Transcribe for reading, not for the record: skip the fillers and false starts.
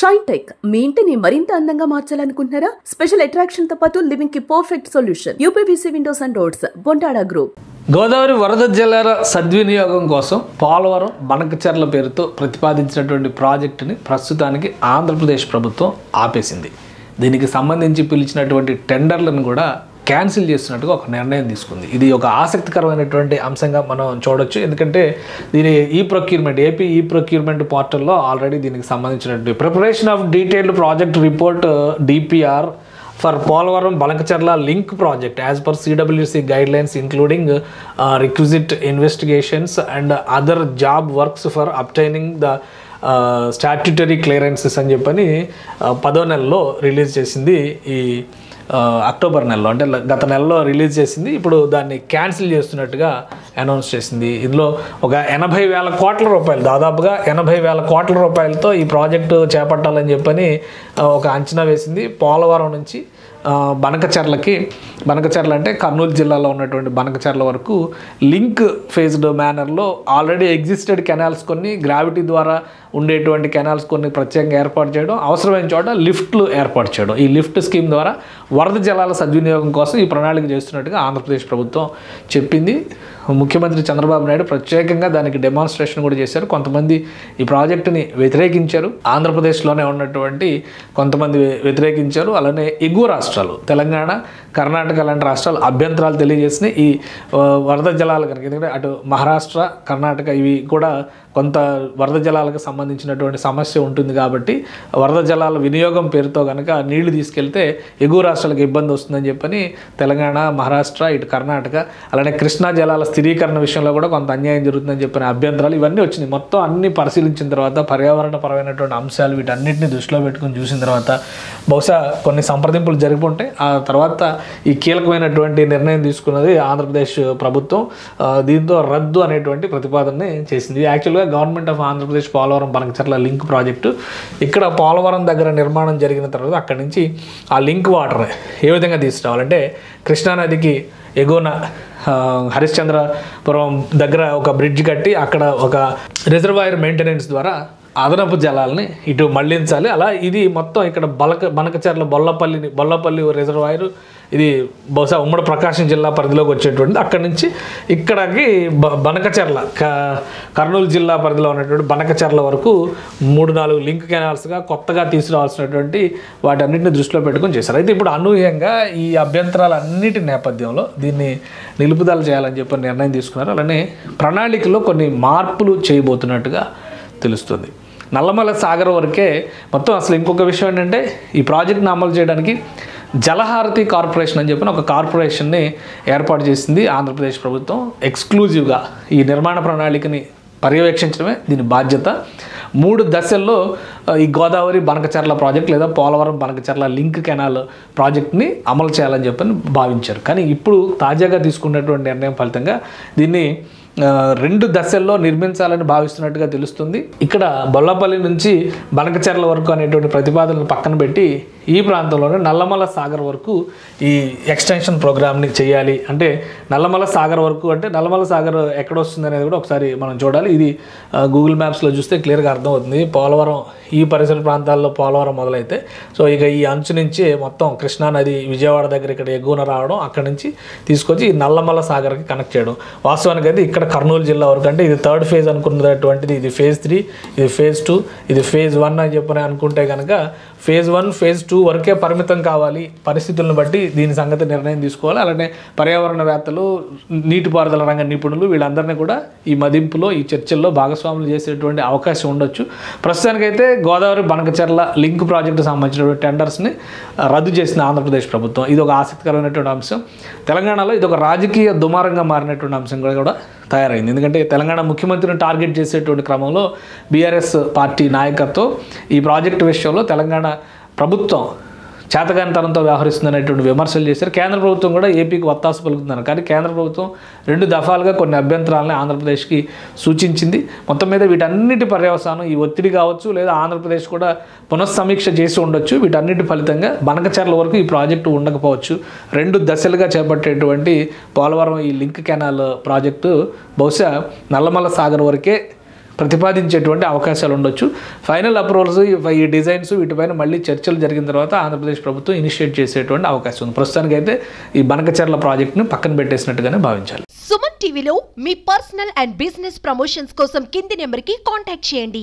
షైటెక్ మీ ఇంటిని మరింత అందంగా మార్చాలనుకుంటున్నారా? స్పెషల్ అట్రాక్షన్ తో పాటు లివింగ్ కి perfect solution. UPVC windows and doors, Bontada group. Godavari వరద జలాల సద్వినియోగం కోసం పోలవరం బనకచెర్ల పేరుతో ప్రతిపాదించినటువంటి ప్రాజెక్టుని ప్రస్తుతానికి ఆంధ్రప్రదేశ్ ప్రభుత్వం ఆపేసింది. దీనికి సంబంధించి పిలిచినటువంటి టెండర్లను కూడా క్యాన్సిల్ చేస్తున్నట్టుగా ఒక నిర్ణయం తీసుకుంది. ఇది ఒక ఆసక్తికరమైనటువంటి అంశంగా మనం చూడొచ్చు. ఎందుకంటే దీని ఏపీ ఈ ప్రొక్యూర్మెంట్ పోర్టల్లో ఆల్రెడీ దీనికి సంబంధించినటువంటి preparation of detailed project report DPR for Polavaram Banakacherla link project as per CWC guidelines, including requisite investigations and other job works for obtaining the statutory clearances అని చెప్పని 10వ నెలలో రిలీజ్ చేసింది. ఈ అక్టోబర్ నెలలో, అంటే గత నెలలో రిలీజ్ చేసింది. ఇప్పుడు దాన్ని క్యాన్సిల్ చేస్తున్నట్టుగా అనౌన్స్ చేసింది. ఇందులో ఒక 80,000 కోట్ల రూపాయలు, దాదాపుగా 80,000 కోట్ల రూపాయలతో ఈ ప్రాజెక్టు చేపట్టాలని చెప్పని ఒక అంచనా వేసింది. పోలవరం నుంచి బనకచెర్ల అంటే కర్నూలు జిల్లాలో ఉన్నటువంటి బనకచెర్ల వరకు లింక్ ఫేజ్డ్ మేనర్లో ఆల్రెడీ ఎగ్జిస్టెడ్ కెనాల్స్ కొన్ని, గ్రావిటీ ద్వారా ఉండేటువంటి కెనాల్స్ కొన్ని ప్రత్యేకంగా ఏర్పాటు చేయడం, అవసరమైన చోట లిఫ్ట్లు ఏర్పాటు చేయడం. ఈ లిఫ్ట్ స్కీమ్ ద్వారా వరద జలాల సద్వినియోగం కోసం ఈ ప్రణాళిక చేస్తున్నట్టుగా ఆంధ్రప్రదేశ్ ప్రభుత్వం చెప్పింది. ముఖ్యమంత్రి చంద్రబాబు నాయుడు ప్రత్యేకంగా దానికి డెమాన్స్ట్రేషన్ కూడా చేశారు. కొంతమంది ఈ ప్రాజెక్టుని వ్యతిరేకించారు, ఆంధ్రప్రదేశ్లోనే ఉన్నటువంటి కొంతమంది వ్యతిరేకించారు. అలానే ఎగువ రాష్ట్రాలు తెలంగాణ, కర్ణాటక లాంటి రాష్ట్రాలు అభ్యంతరాలు తెలియజేసినాయి ఈ వరద జలాలు కనుక. ఎందుకంటే అటు మహారాష్ట్ర, కర్ణాటక ఇవి కూడా కొంత వరద జలాలకు సంబంధించినటువంటి సమస్య ఉంటుంది కాబట్టి వరద జలాల వినియోగం పేరుతో కనుక నీళ్లు తీసుకెళ్తే ఎగువ రాష్ట్రాలకు ఇబ్బంది వస్తుందని చెప్పని తెలంగాణ, మహారాష్ట్ర, ఇటు కర్ణాటక, అలానే కృష్ణా జలాల స్థిరీకరణ విషయంలో కూడా కొంత అన్యాయం జరుగుతుందని చెప్పిన అభ్యంతరాలు ఇవన్నీ వచ్చినాయి. మొత్తం అన్ని పరిశీలించిన తర్వాత పర్యావరణపరమైనటువంటి అంశాలు వీటన్నిటిని దృష్టిలో పెట్టుకుని చూసిన తర్వాత బహుశా కొన్ని సంప్రదింపులు జరుగుతుంటాయి. ఆ తర్వాత ఈ కీలకమైనటువంటి నిర్ణయం తీసుకున్నది ఆంధ్రప్రదేశ్ ప్రభుత్వం. దీంతో రద్దు అనేటువంటి ప్రతిపాదనని చేసింది. యాక్చువల్గా government of Andhra Pradesh Polavaram Banakacherla link project ఇక్కడ పోలవరం దగ్గర నిర్మాణం జరిగిన తర్వాత అక్కడి నుంచి ఆ లింక్ వాటర్ ఏ విధంగా తీసుకురావాలంటే కృష్ణానదికి ఎగువన హరిశ్చంద్రపురం దగ్గర ఒక బ్రిడ్జ్ కట్టి అక్కడ ఒక రిజర్వాయర్ మెయింటెనెన్స్ ద్వారా అదనపు జలాలని ఇటు మళ్లించాలి. అలా ఇది మొత్తం ఇక్కడ బనకచెర్ల బొల్లపల్లి రిజర్వాయర్, ఇది బహుశా ఉమ్మడి ప్రకాశం జిల్లా పరిధిలోకి వచ్చేటువంటిది. అక్కడి నుంచి ఇక్కడికి బనకచెర్ల కర్నూలు జిల్లా పరిధిలో ఉన్నటువంటి బనకచెర్ల వరకు 3-4 లింక్ కెనాల్స్గా కొత్తగా తీసుకురావాల్సినటువంటి వాటన్నిటిని దృష్టిలో పెట్టుకొని చేశారు. అయితే ఇప్పుడు అనూహ్యంగా ఈ అభ్యంతరాలన్నిటి నేపథ్యంలో దీన్ని నిలుపుదల చేయాలని చెప్పి నిర్ణయం తీసుకున్నారు. అలానే ప్రణాళికలో కొన్ని మార్పులు చేయబోతున్నట్టుగా తెలుస్తుంది. నల్లమల సాగర్ వరకే మొత్తం. అసలు ఇంకొక విషయం ఏంటంటే ఈ ప్రాజెక్ట్ని అమలు చేయడానికి జలహారతి కార్పొరేషన్ అని చెప్పిన ఒక కార్పొరేషన్ని ఏర్పాటు చేసింది ఆంధ్రప్రదేశ్ ప్రభుత్వం. ఎక్స్క్లూజివ్గా ఈ నిర్మాణ ప్రణాళికని పర్యవేక్షించడమే దీని బాధ్యత. 3 దశల్లో ఈ గోదావరి బనకచెర్ల ప్రాజెక్ట్ లేదా పోలవరం బనకచెర్ల లింక్ కెనాల్ ప్రాజెక్ట్ని అమలు చేయాలని చెప్పని భావించారు. కానీ ఇప్పుడు తాజాగా తీసుకున్నటువంటి నిర్ణయం ఫలితంగా దీన్ని 2 దశల్లో నిర్మించాలని భావిస్తున్నట్టుగా తెలుస్తుంది. ఇక్కడ బొల్లపల్లి నుంచి బనకచెర్ల వరకు అనేటువంటి ప్రతిపాదనలు పక్కన పెట్టి ఈ ప్రాంతంలోనే నల్లమల సాగర్ వరకు ఈ ఎక్స్టెన్షన్ ప్రోగ్రామ్ని చేయాలి. అంటే నల్లమల సాగర్ వరకు అంటే నల్లమల సాగర్ ఎక్కడ వస్తుంది అనేది కూడా ఒకసారి మనం చూడాలి. ఇది గూగుల్ మ్యాప్స్లో చూస్తే క్లియర్గా అర్థమవుతుంది. పోలవరం ఈ పరిసర ప్రాంతాల్లో పోలవరం మొదలైతే సో ఇక ఈ అంచు నుంచి మొత్తం కృష్ణానది విజయవాడ దగ్గర ఇక్కడ ఎగువన రావడం, అక్కడి నుంచి తీసుకొచ్చి ఈ నల్లమల సాగర్కి కనెక్ట్ చేయడం. వాస్తవానికి అయితే ఇక్కడ కర్నూలు జిల్లా వరకు, అంటే ఇది 3rd ఫేజ్ అనుకున్నటువంటిది, ఇది phase 3, ఇది phase 2, ఇది phase 1 అని చెప్పని అనుకుంటే కనుక phase 1, phase 2 వరకే పరిమితం కావాలి. పరిస్థితులను బట్టి దీని సంగతి నిర్ణయం తీసుకోవాలి. అలానే పర్యావరణవేత్తలు, నీటిపారుదల రంగ నిపుణులు వీళ్ళందరినీ కూడా ఈ మదింపులో, ఈ చర్చల్లో భాగస్వాములు చేసేటువంటి అవకాశం ఉండొచ్చు. ప్రస్తుతానికైతే గోదావరి బనకచెర్ల లింక్ ప్రాజెక్టు సంబంధించినటువంటి టెండర్స్ని రద్దు చేసిన ఆంధ్రప్రదేశ్ ప్రభుత్వం. ఇది ఒక ఆసక్తికరమైనటువంటి అంశం. తెలంగాణలో ఇది ఒక రాజకీయ దుమారంగా మారినటువంటి అంశం కూడా తయారైంది. ఎందుకంటే తెలంగాణ ముఖ్యమంత్రిని టార్గెట్ చేసేటువంటి క్రమంలో బీఆర్ఎస్ పార్టీ నాయకత్వం ఈ ప్రాజెక్టు విషయంలో తెలంగాణ ప్రభుత్వం చేతగానితనంతో వ్యవహరిస్తుందనేటువంటి విమర్శలు చేశారు. కేంద్ర ప్రభుత్వం కూడా ఏపీకి వత్తాసు పలుకుతున్నారు. కానీ కేంద్ర ప్రభుత్వం 2 దఫాలుగా కొన్ని అభ్యంతరాలని ఆంధ్రప్రదేశ్కి సూచించింది. మొత్తం మీద వీటన్నిటి పర్యవసానం ఈ ఒత్తిడి కావచ్చు, లేదా ఆంధ్రప్రదేశ్ కూడా పునఃసమీక్ష చేసి ఉండొచ్చు. వీటన్నిటి ఫలితంగా బనకచెర్ల వరకు ఈ ప్రాజెక్టు ఉండకపోవచ్చు. 2 దశలుగా చేపట్టేటువంటి పోలవరం ఈ లింక్ కెనాల్ ప్రాజెక్టు బహుశా నల్లమల సాగర్ వరకే ప్రతిపాదించేటువంటి అవకాశాలు ఉండొచ్చు. ఫైనల్ అప్రూవల్స్ ఈ డిజైన్స్ వీటిపైన మళ్ళీ చర్చలు జరిగిన తర్వాత ఆంధ్రప్రదేశ్ ప్రభుత్వం ఇనిషియేట్ చేసేటువంటి అవకాశం ఉంది. ప్రస్తుతానికైతే ఈ బనకచెర్ల ప్రాజెక్టును పక్కన పెట్టేసినట్టుగానే భావించాలి. సుమన్ టీవీలో మీ పర్సనల్ అండ్ బిజినెస్ ప్రమోషన్స్ కోసం కింది నెంబర్కి కాంటాక్ట్ చేయండి.